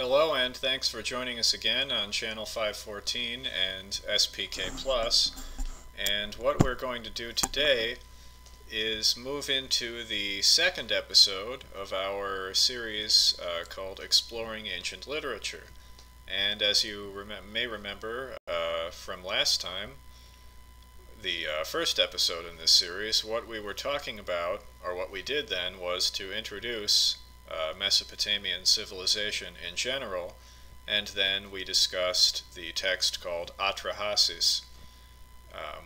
Hello and thanks for joining us again on Channel 514 and SPK Plus. And what we're going to do today is move into the second episode of our series called Exploring Ancient Literature. And as you may remember from last time, the first episode in this series, what we were talking about, or what we did then, was to introduce Mesopotamian civilization in general, and then we discussed the text called Atrahasis,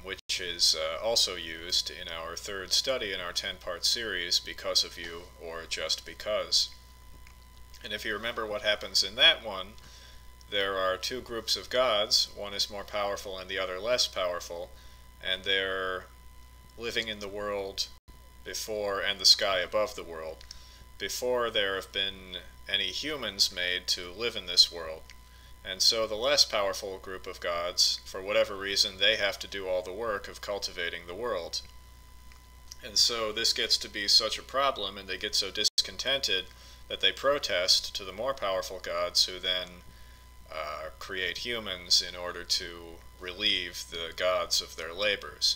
which is also used in our third study in our 10-part series, Because of You, or Just Because. And if you remember what happens in that one, there are two groups of gods. One is more powerful and the other less powerful, and they're living in the world before, and the sky above the world, before there have been any humans made to live in this world. And so the less powerful group of gods, for whatever reason, they have to do all the work of cultivating the world. And so this gets to be such a problem, and they get so discontented that they protest to the more powerful gods, who then create humans in order to relieve the gods of their labors.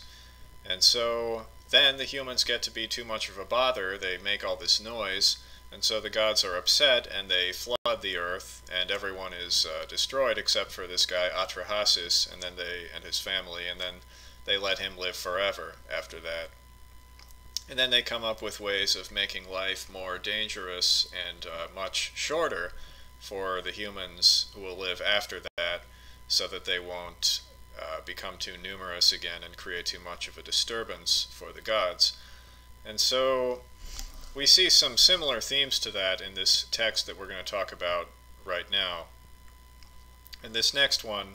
And so then the humans get to be too much of a bother. They make all this noise, and so the gods are upset, and they flood the earth, and everyone is destroyed except for this guy Atrahasis, and then and his family, and then they let him live forever after that. And then they come up with ways of making life more dangerous and much shorter for the humans who will live after that, so that they won't become too numerous again and create too much of a disturbance for the gods. And so we see some similar themes to that in this text that we're going to talk about right now. In this next one,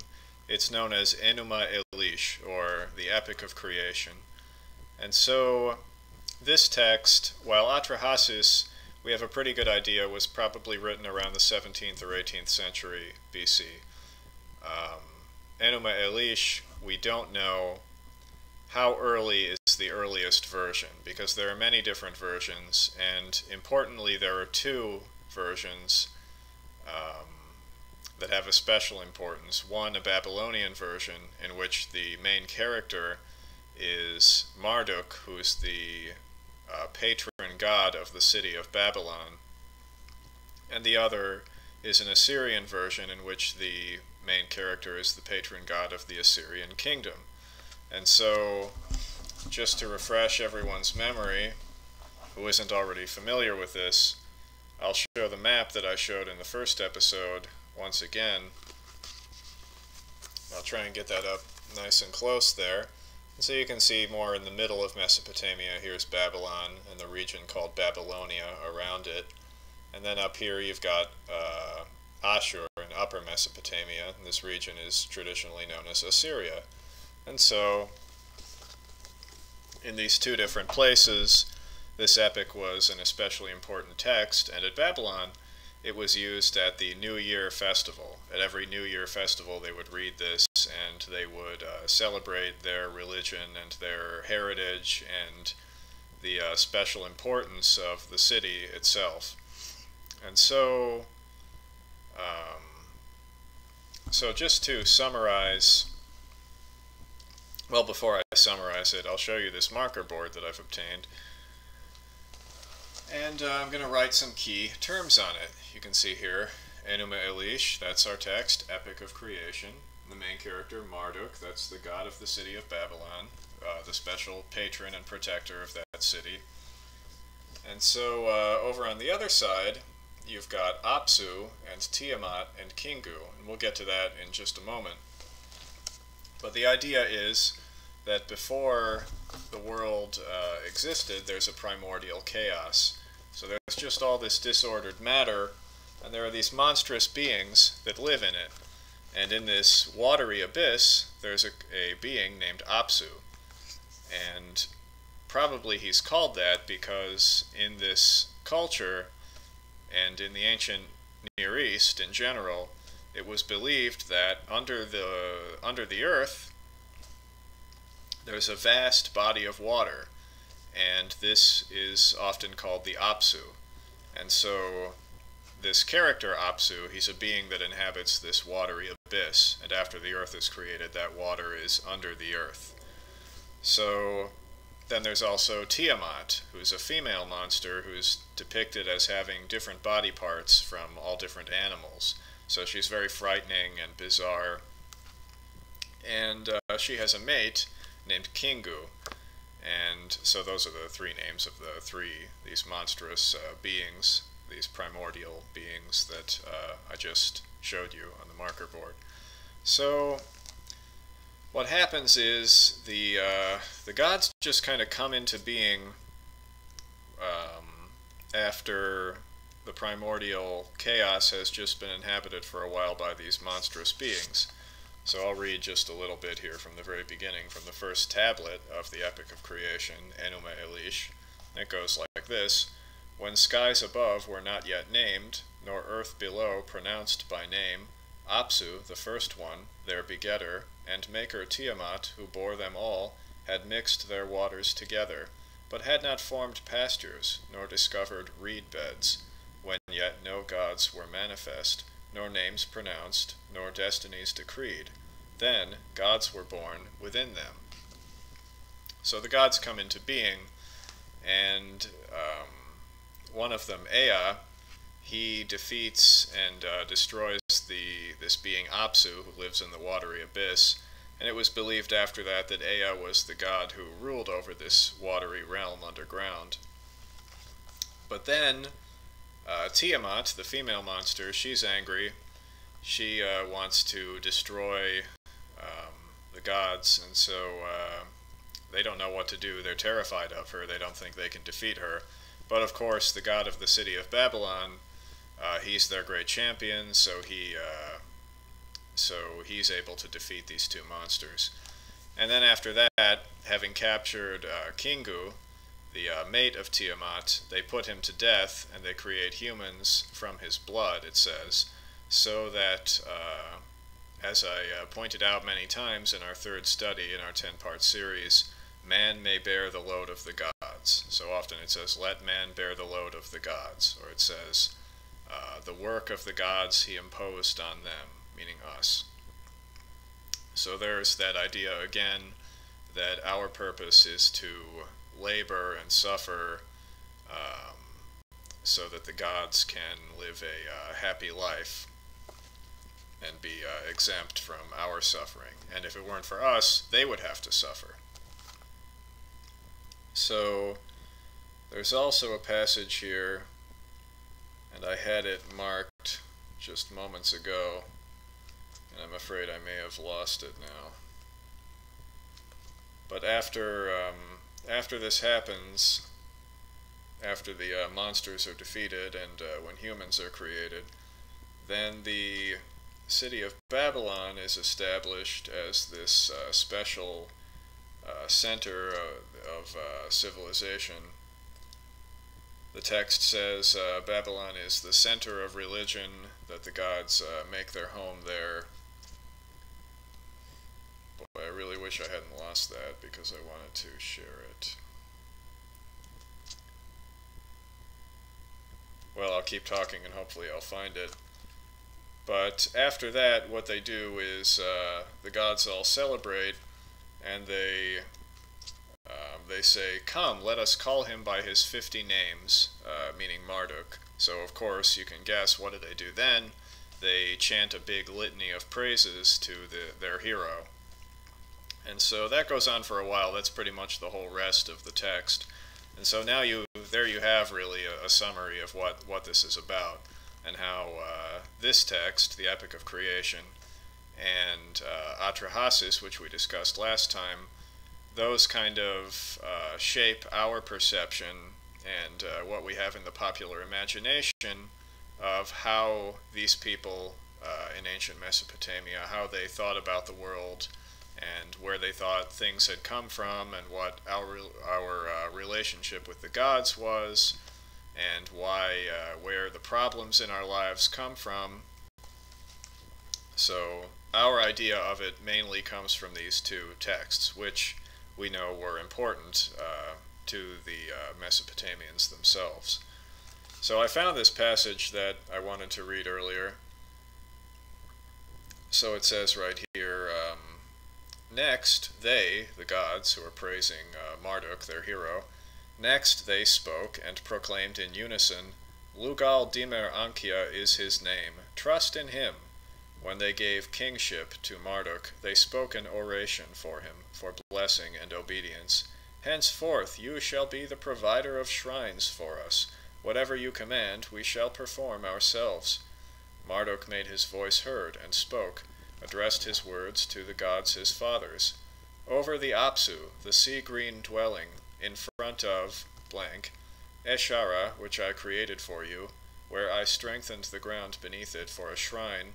it's known as Enuma Elish, or the Epic of Creation. And so this text, while Atrahasis, we have a pretty good idea, was probably written around the 17th or 18th century BC. Enuma Elish, we don't know how early is the earliest version, because there are many different versions, and importantly there are two versions that have a special importance. One, a Babylonian version, in which the main character is Marduk, who's the patron god of the city of Babylon, and the other is an Assyrian version in which the main character is the patron god of the Assyrian kingdom. And so, just to refresh everyone's memory, who isn't already familiar with this, I'll show the map that I showed in the first episode once again. I'll try and get that up nice and close there. And so you can see more in the middle of Mesopotamia, here's Babylon and the region called Babylonia around it. And then up here you've got Ashur in Upper Mesopotamia, and this region is traditionally known as Assyria. And so, in these two different places, this epic was an especially important text, and at Babylon, it was used at the New Year festival. At every New Year festival, they would read this, and they would celebrate their religion and their heritage and the special importance of the city itself. And so, just to summarize, well, before I summarize it, I'll show you this marker board that I've obtained. And I'm going to write some key terms on it. You can see here, Enuma Elish, that's our text, Epic of Creation. The main character, Marduk, that's the god of the city of Babylon, the special patron and protector of that city. And so over on the other side, you've got Apsu and Tiamat and Kingu, and we'll get to that in just a moment. But the idea is that before the world existed, there's a primordial chaos. So there's just all this disordered matter, and there are these monstrous beings that live in it. And in this watery abyss, there's a being named Apsu. And probably he's called that because in this culture, and in the ancient Near East in general, it was believed that under the earth there's a vast body of water, and this is often called the Apsu. And so this character, Apsu, he's a being that inhabits this watery abyss, and after the earth is created, that water is under the earth. So then there's also Tiamat, who's a female monster who's depicted as having different body parts from all different animals. So she's very frightening and bizarre. And she has a mate named Kingu. And so those are the three names of these monstrous beings, these primordial beings that I just showed you on the marker board. So what happens is the gods just kind of come into being after the primordial chaos has just been inhabited for a while by these monstrous beings. So I'll read just a little bit here from the very beginning, from the first tablet of the Epic of Creation, Enuma Elish. It goes like this: When skies above were not yet named, nor earth below pronounced by name, Apsu, the first one, their begetter, and maker Tiamat, who bore them all, had mixed their waters together, but had not formed pastures, nor discovered reed beds, when yet no gods were manifest, nor names pronounced, nor destinies decreed. Then gods were born within them. So the gods come into being, and one of them, Ea, he defeats and destroys this being Apsu, who lives in the watery abyss, and it was believed after that that Ea was the god who ruled over this watery realm underground. But then Tiamat, the female monster, she's angry. She wants to destroy the gods, and so they don't know what to do. They're terrified of her. They don't think they can defeat her. But of course, the god of the city of Babylon, he's their great champion, so he's able to defeat these two monsters. And then after that, having captured Kingu, the mate of Tiamat, they put him to death, and they create humans from his blood, it says, so that, as I pointed out many times in our third study in our 10-part series, man may bear the load of the gods. So often it says, let man bear the load of the gods, or it says, the work of the gods he imposed on them, meaning us. So there's that idea again that our purpose is to labor and suffer so that the gods can live a happy life and be exempt from our suffering. And if it weren't for us, they would have to suffer. So there's also a passage here, and I had it marked just moments ago, and I'm afraid I may have lost it now. But after this happens, after the monsters are defeated and when humans are created, then the city of Babylon is established as this special center of civilization. The text says Babylon is the center of religion, that the gods make their home there. Boy, I really wish I hadn't lost that because I wanted to share it. Well, I'll keep talking and hopefully I'll find it. But after that, what they do is the gods all celebrate, and they say, "Come, let us call him by his 50 names," meaning Marduk. So of course you can guess, what do they do then? They chant a big litany of praises to their hero. And so that goes on for a while. That's pretty much the whole rest of the text. And so now there you have really a summary of what this is about, and how this text, the Epic of Creation, and Atrahasis, which we discussed last time, those kind of shape our perception and what we have in the popular imagination of how these people in ancient Mesopotamia, how they thought about the world, and where they thought things had come from, and what our relationship with the gods was, and where the problems in our lives come from. So our idea of it mainly comes from these two texts, which we know were important to the Mesopotamians themselves. So I found this passage that I wanted to read earlier. So it says right here, next they, the gods who are praising Marduk, their hero, next they spoke and proclaimed in unison, Lugal Dimer Ankia is his name, trust in him. When they gave kingship to Marduk, they spoke an oration for him, for blessing and obedience. Henceforth you shall be the provider of shrines for us. Whatever you command, we shall perform ourselves. Marduk made his voice heard and spoke, addressed his words to the gods his fathers. Over the Apsu, the sea-green dwelling, in front of blank, Eshara, which I created for you, where I strengthened the ground beneath it for a shrine,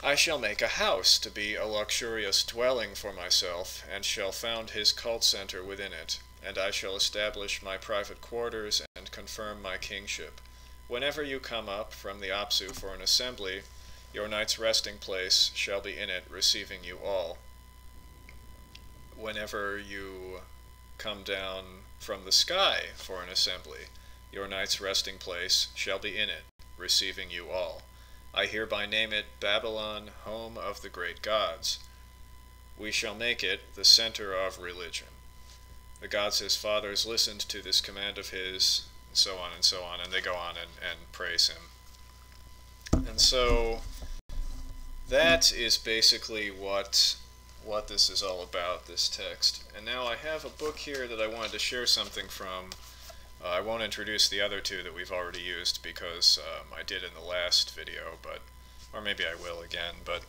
I shall make a house to be a luxurious dwelling for myself, and shall found his cult center within it, and I shall establish my private quarters and confirm my kingship. Whenever you come up from the Apsu for an assembly, your night's resting place shall be in it, receiving you all. Whenever you come down from the sky for an assembly, your night's resting place shall be in it, receiving you all. I hereby name it Babylon, home of the great gods. We shall make it the center of religion. The gods his fathers listened to this command of his, and so on and so on, and they go on and praise him. And so that is basically what this is all about, this text. And now I have a book here that I wanted to share something from. I won't introduce the other two that we've already used because I did in the last video, or maybe I will again. But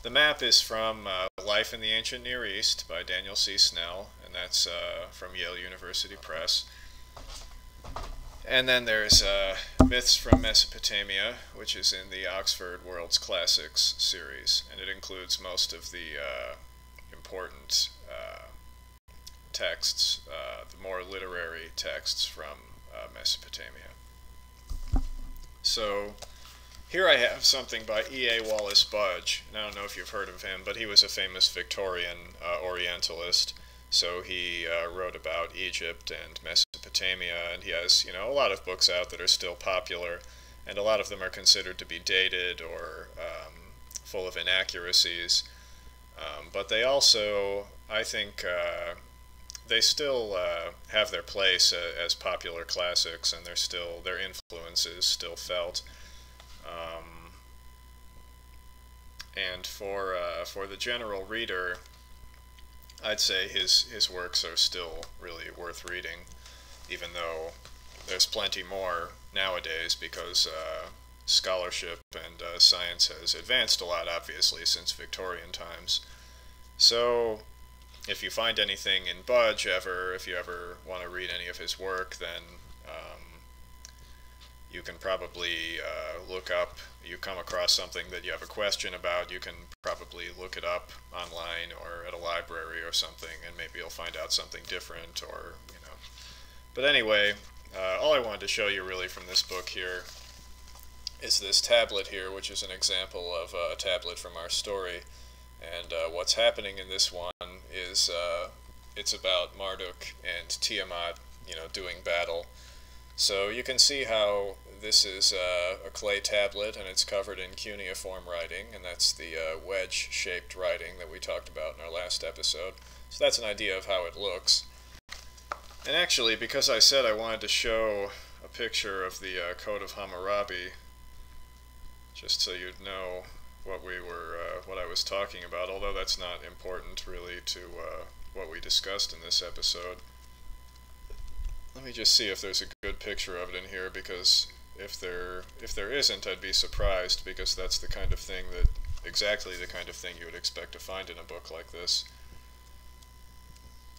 the map is from Life in the Ancient Near East by Daniel C. Snell, and that's from Yale University Press. And then there's Myths from Mesopotamia, which is in the Oxford World's Classics series, and it includes most of the important texts, the more literary texts from Mesopotamia. So here I have something by E.A. Wallace Budge, and I don't know if you've heard of him, but he was a famous Victorian Orientalist. So he wrote about Egypt and Mesopotamia, and he has, a lot of books out that are still popular, and a lot of them are considered to be dated or full of inaccuracies. But they also, I think, they still have their place as popular classics, and their influence is still felt. And for the general reader, I'd say his works are still really worth reading, even though there's plenty more nowadays because scholarship and science has advanced a lot, obviously, since Victorian times. So if you find anything in Budge if you ever want to read any of his work, then you can probably look up, you come across something that you have a question about, you can probably look it up online or at a library or something, and maybe you'll find out something different, or, But anyway, all I wanted to show you really from this book here is this tablet here, which is an example of a tablet from our story. And what's happening in this one is it's about Marduk and Tiamat, doing battle. So you can see how this is a clay tablet, and it's covered in cuneiform writing, and that's the wedge-shaped writing that we talked about in our last episode. So that's an idea of how it looks. And actually, because I said I wanted to show a picture of the Code of Hammurabi, just so you'd know what I was talking about, although that's not important really to what we discussed in this episode. Let me just see if there's a good picture of it in here, because if there isn't, I'd be surprised, because that's the kind of thing exactly the kind of thing you would expect to find in a book like this.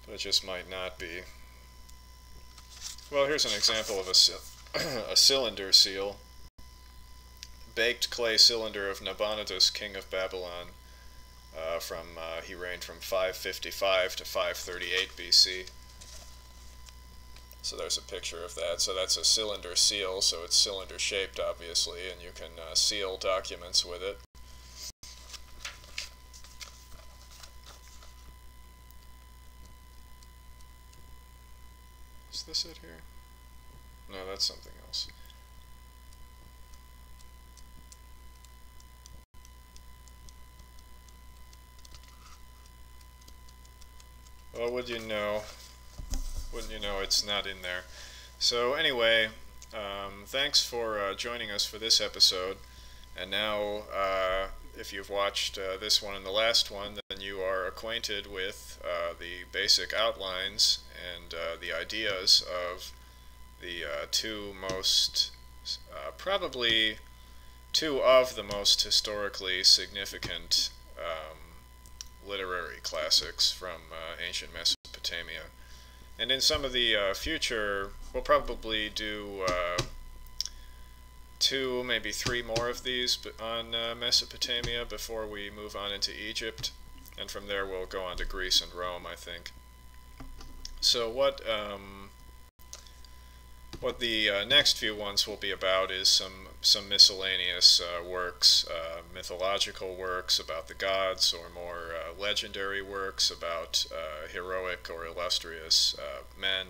But it just might not be. Well, here's an example of a cylinder seal. Baked clay cylinder of Nabonidus, king of Babylon. He reigned from 555 to 538 BC. So there's a picture of that. So that's a cylinder seal, so it's cylinder shaped, obviously, and you can seal documents with it. Is this it here? No, that's something else. Well, wouldn't you know it's not in there. So anyway, thanks for joining us for this episode. And now, if you've watched this one and the last one, then you are acquainted with the basic outlines and the ideas of the probably two of the most historically significant literary classics from ancient Mesopotamia. And in some of the future, we'll probably do two, maybe three more of these on Mesopotamia before we move on into Egypt. And from there we'll go on to Greece and Rome, I think. So what the next few ones will be about is some miscellaneous works, mythological works about the gods, or more legendary works about heroic or illustrious men,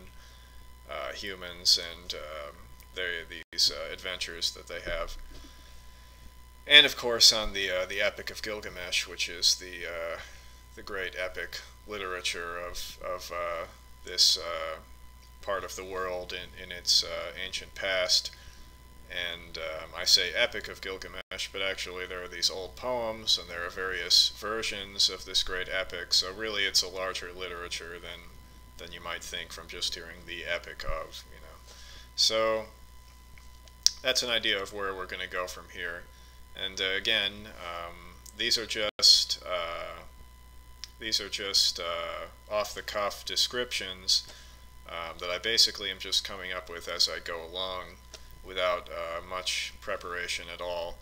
humans, and these adventures that they have. And of course on the Epic of Gilgamesh, which is the great epic literature of this part of the world in its ancient past. And I say Epic of Gilgamesh, but actually there are these old poems, and there are various versions of this great epic, so really it's a larger literature than you might think from just hearing the epic of, you know. So that's an idea of where we're going to go from here. And again, these are just off-the-cuff descriptions that I basically am just coming up with as I go along, without much preparation at all.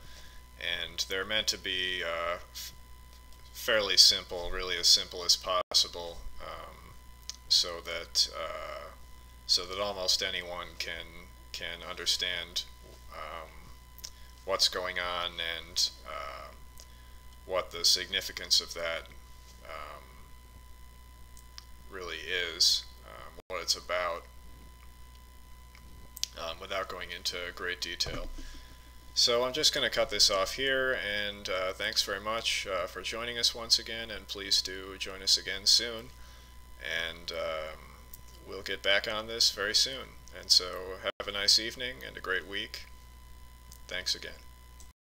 And they're meant to be fairly simple, really as simple as possible, so that almost anyone can understand what's going on and what the significance of that really is, what it's about, without going into great detail. So I'm just going to cut this off here, and thanks very much for joining us once again, and please do join us again soon, and we'll get back on this very soon. And so have a nice evening and a great week. Thanks again.